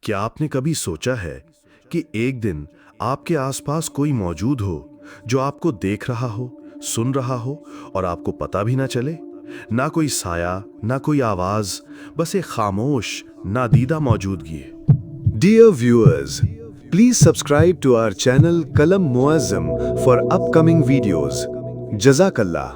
کیا آپ نے کبھی سوچا ہے کہ ایک دن آپ کے آس پاس کوئی موجود ہو جو آپ کو دیکھ رہا ہو، سن رہا ہو اور آپ کو پتہ بھی نہ چلے؟ نہ کوئی سایہ، نہ کوئی آواز، بس ایک خاموش نادیدہ موجودگی ہے۔ Dear viewers, please subscribe to our channel Kalam Muazzam for upcoming videos. Jazakallah.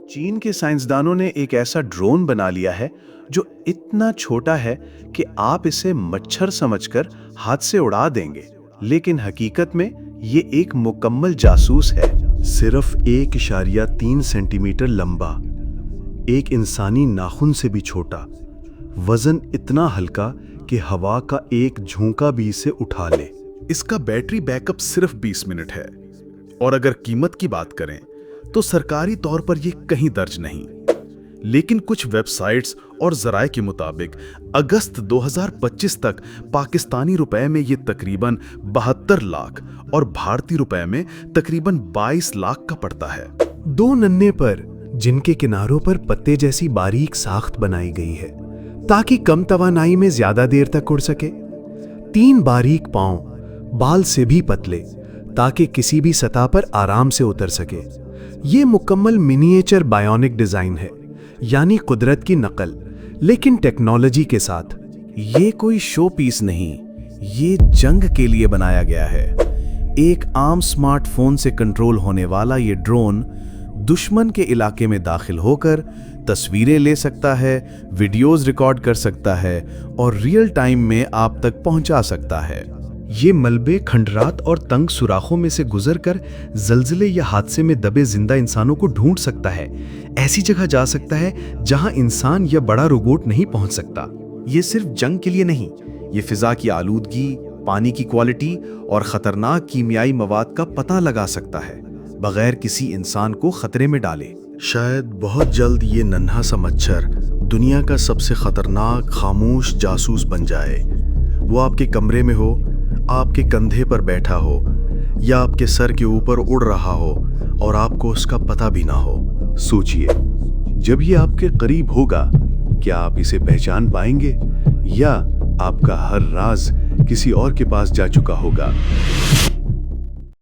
چین کے سائنسدانوں نے ایک ایسا ڈرون بنا لیا ہے جو اتنا چھوٹا ہے کہ آپ اسے مچھر سمجھ کر ہاتھ سے اڑا دیں گے، لیکن حقیقت میں یہ ایک مکمل جاسوس ہے۔ صرف 1.3 سینٹی میٹر لمبا، ایک انسانی ناخن سے بھی چھوٹا، وزن اتنا ہلکا کہ ہوا کا ایک جھونکا بھی اسے اٹھا لے۔ اس کا بیٹری بیک اپ صرف 20 منٹ ہے، اور اگر قیمت کی بات کریں تو سرکاری طور پر یہ کہیں درج نہیں، لیکن کچھ ویب سائٹس اور ذرائع کے مطابق اگست 2025 تک پاکستانی روپے میں یہ تقریباً 72 لاکھ اور بھارتی روپے میں تقریباً 22 لاکھ کا پڑتا ہے۔ دو ننھے پر جن کے کناروں پر پتے جیسی باریک ساخت بنائی گئی ہے تاکہ کم توانائی میں زیادہ دیر تک اڑ سکے، 3 باریک پاؤں، بال سے بھی پتلے تاکہ کسی بھی سطح پر آرام سے اتر سکے۔ یہ مکمل منیچر بائیونک ڈیزائن ہے، یعنی قدرت کی نقل، لیکن ٹیکنالوجی کے ساتھ۔ یہ کوئی شو پیس نہیں، یہ جنگ کے لیے بنایا گیا ہے۔ ایک عام سمارٹ فون سے کنٹرول ہونے والا یہ ڈرون دشمن کے علاقے میں داخل ہو کر تصویریں لے سکتا ہے، ویڈیوز ریکارڈ کر سکتا ہے اور ریئل ٹائم میں آپ تک پہنچا سکتا ہے۔ یہ ملبے، کھنڈرات اور تنگ سوراخوں میں سے گزر کر زلزلے یا حادثے میں دبے زندہ انسانوں کو ڈھونڈ سکتا ہے، ایسی جگہ جا سکتا ہے جہاں انسان یا بڑا روبوٹ نہیں پہنچ سکتا۔ یہ صرف جنگ کے لیے نہیں، یہ فضا کی آلودگی، پانی کی کوالٹی اور خطرناک کیمیائی مواد کا پتہ لگا سکتا ہے بغیر کسی انسان کو خطرے میں ڈالے۔ شاید بہت جلد یہ ننھا سا مچھر دنیا کا سب سے خطرناک خاموش جاسوس بن جائے۔ وہ آپ کے کمرے میں ہو، آپ کے کندھے پر بیٹھا ہو یا آپ کے سر کے اوپر اڑ رہا ہو اور آپ کو اس کا پتہ بھی نہ ہو۔ سوچئے، جب یہ آپ کے قریب ہوگا، کیا آپ اسے پہچان پائیں گے یا آپ کا ہر راز کسی اور کے پاس جا چکا ہوگا؟